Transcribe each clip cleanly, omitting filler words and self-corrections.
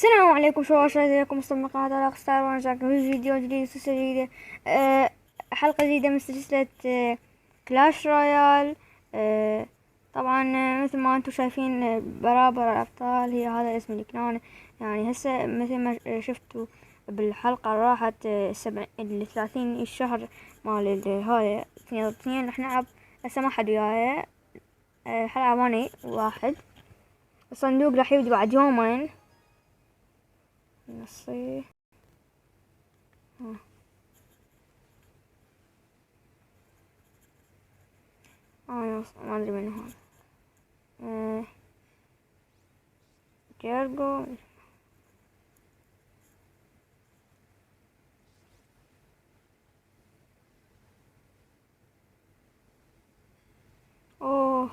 السلام عليكم، شو ازيكم مستمعين قناة علاق ستار، وانا جاكم في فيديو جديد وسلسلة جديدة. حلقة جديدة من سلسلة كلاش رويال. طبعا مثل ما انتم شايفين، برابر الابطال هي هذا اسم الكلان. يعني هسه مثل ما شفتوا بالحلقة اللي راحت، 30 الشهر مال هذا 2 رح نلعب. هسه ما حد وياي. حلقة ماني واحد. الصندوق راح يبدي بعد يومين. نصي. ما ادري من هذا. آه جيرجو. اوه،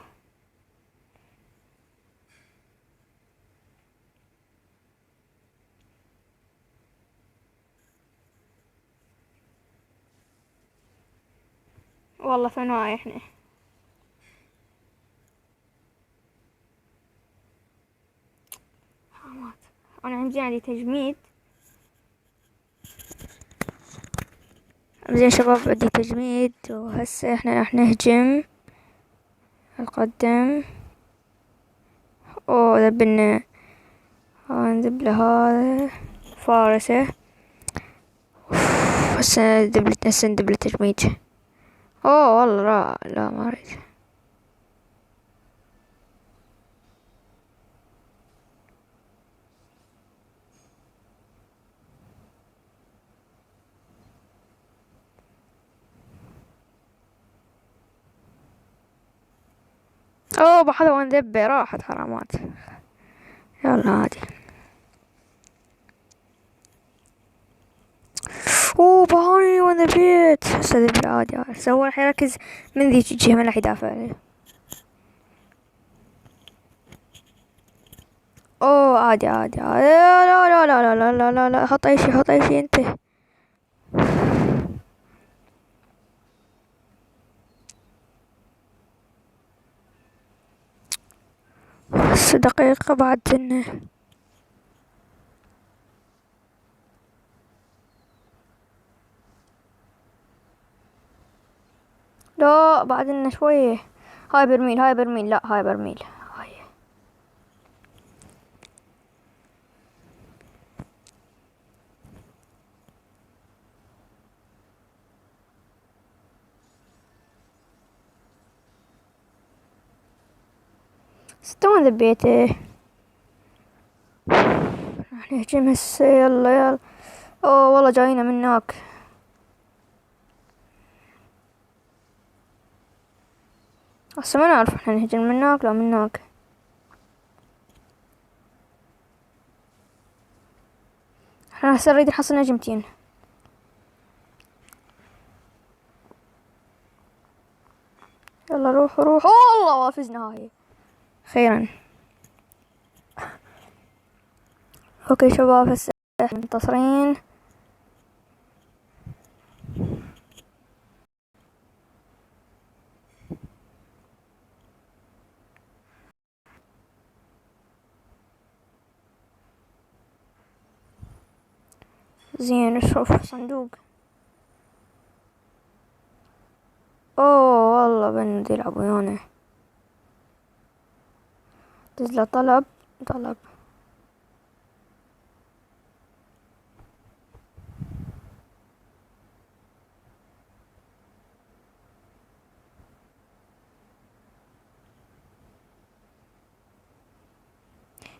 والله ثنائي احنا. حرامات. انا عندي تجميد. زين شباب، عندي تجميد وهسه احنا راح نهجم القدم. اوه ذبلنا. ندب له هذا فارسة. هسه ندب له تجميد. اوه والله لا لا، ما اريد. اوه بحذا وين ذبه راحت حرامات. يلا عادي. اوه بهاني وانا بيت. هسه ذبه عادي. هسه هو راح يركز من ذيك الجهة، ما راح يدافع عليه. اوه عادي عادي عادي. لا لا لا لا لا لا لا لا، حط اي شي، حط اي شي انت. بس دقيقة بعد لا بعد شوية. هاي برميل، هاي برميل، لا هاي برميل. هاي ستون ذبيته. راح نهجم هسه. يلا يلا. اوه والله جاينا من هناك. هسه ما نعرف احنا نهجم من هناك لا من هناك. احنا هسه نريد نحصل نجمتين. يلا روح روح. اوه والله فزنا هاي خيرا. اوكي شباب، هسه احنا منتصرين. زين نشوف صندوق. اوه والله بندي يلعب ويانا. دزله طلب. طلب.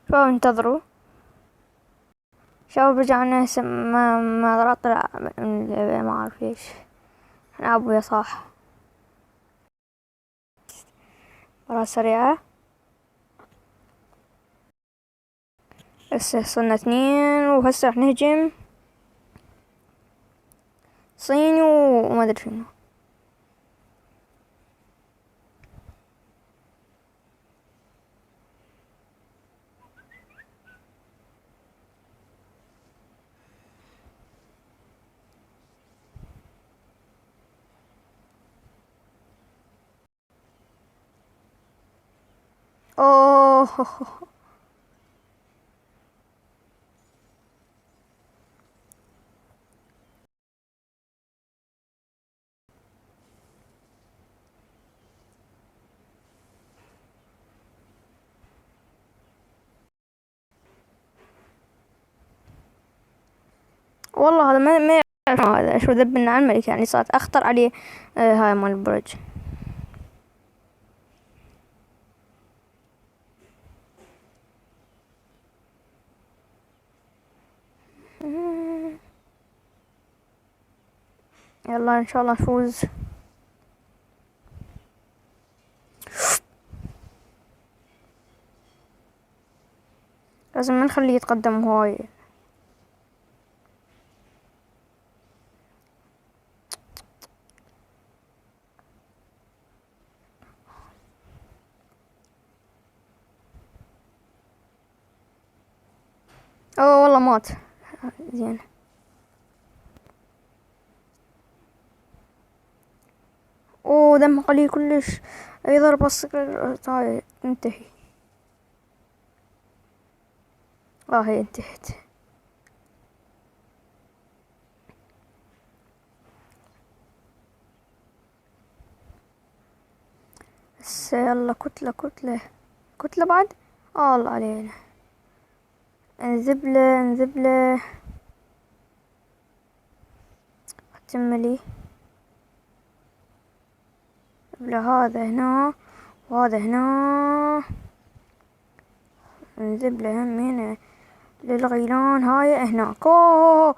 شباب انتظروا. شباب رجعنا هسه. ما طلع من اللعبة، ما اعرف ليش. انا ابويا صاح. مرة سريعة. هسه صرنا 2 وهسه راح نهجم صيني وما ادري شنو. اوه والله هذا ما يعرف هذا شو ذبنا على الملك، يعني صارت اخطر عليه. هاي مال البرج. يلا ان شاء الله نفوز. لازم ما نخليه يتقدم هواي. اوه والله مات. زين. اوه دم قليل كلش. اي ضربة الصقر هاي تنتهي. هي انتهت. بس يلا كتلة كتلة كتلة بعد. الله علينا. انزبله انزبله. ختملي. هذا هنا وهذا هنا. انزبله هم هنا للغيلان. هاي هناك. اوه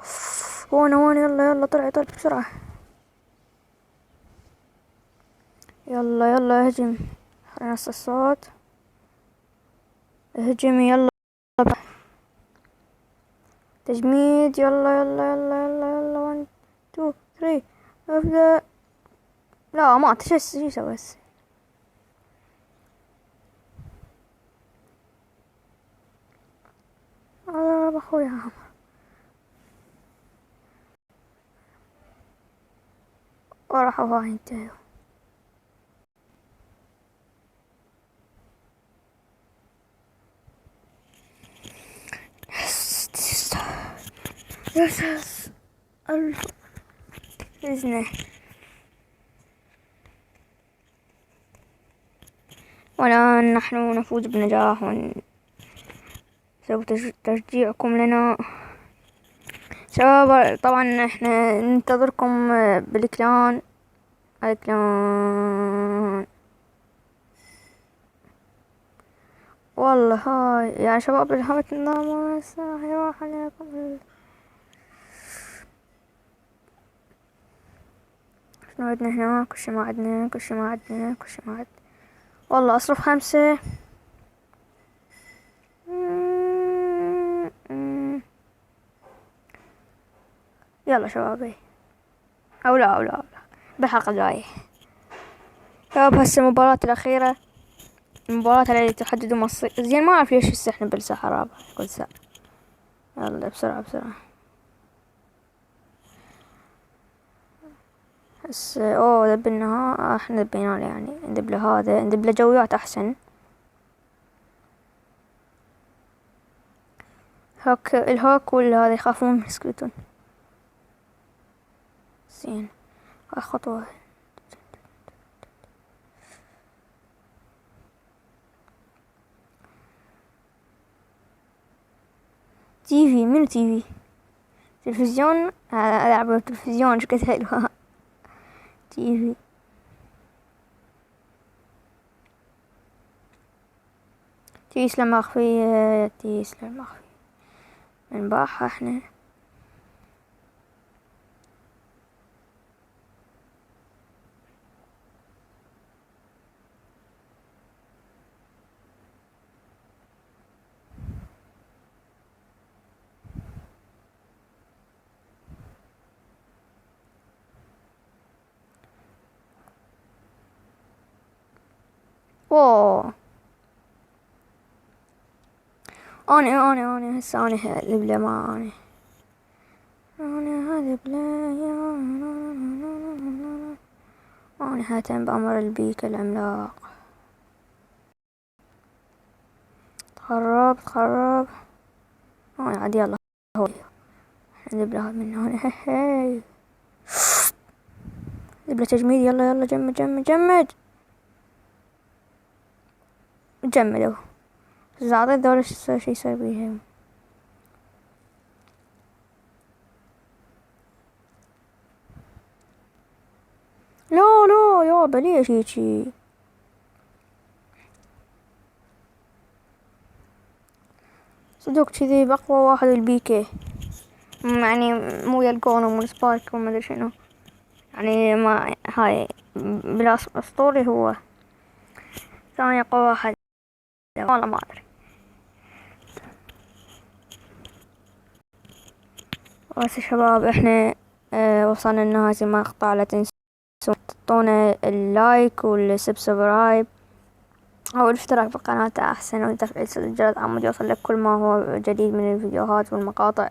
هون هون. يلا يلا طلع طلع بسرعة. يلا يلا اهجم. خلينا نص الصوت. اهجمي يلا. تجميد. يلا يلا يلا يلا يلا 1 2 3 ابدأ. لا مات. شو يسوي هسه؟ اضرب اخوي عمر. وراح هو ينتهي. يس فزنا. والآن نحن نفوز بنجاح ونسوي تشجيعكم لنا. شباب طبعا احنا ننتظركم بالكلان. الكلان والله. هاي يا شباب الهوى النظام يروح عليكم. شنو عندنا هنا؟ كل شي ما عندنا كل شي ما عندنا كل شي ما عندنا. والله اصرف 5. يلا شبابي. او لا او لا او لا بالحلقة الجاية. شباب هسه المباراة الأخيرة. المباراة التي تحدد مصير. زين ما أعرف ليش هسه احنا بالساحة الرابعة كل ساعة. يلا بسرعة بسرعة. هسه اوه ذبلنا. احنا ذبينا يعني ندب له هذا. ندب له جويات احسن. هوك الهوك ولا هذا يخافون من السكلتون. زين. هاي خطوة. تيفي. منو تيفي؟ تلفزيون. ألعب بالتلفزيون شكلها حلوة. تيفي. تيسلم أخوي. تيسلم أخوي. نباحها احنا. اوه اني هسه اني هذبله ما اني هذبله يا اني هاتم بأمر البيك العملاق. تخرب. اني عاد يلا. هو هذبله من هنا. هاي هذبله تجميد. يلا يلا جمد جمد جمد جمدوا. بس اعطيت دولة شي يسوي بيهم. لا لا يابا ليش هيجي؟ صدق كذي بأقوى واحد البيكي، يعني مو يلقونه مو السبايك وما ادري شنو، يعني ما هاي بلا اسطوري هو ثاني اقوى واحد، والله ما ادري. بس يا شباب احنا وصلنا لنهاية المقطع، لا تنسوا تعطونا اللايك والسبسكرايب او الاشتراك بالقناة احسن، وتفعيل الجرس عمود يوصل لك كل ما هو جديد من الفيديوهات والمقاطع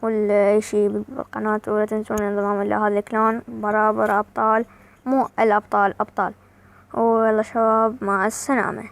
واي شي بالقناة. ولا تنسون الانضمام الى هذا الكلان برابر ابطال، مو الابطال ابطال. ويلا شباب مع السلامة.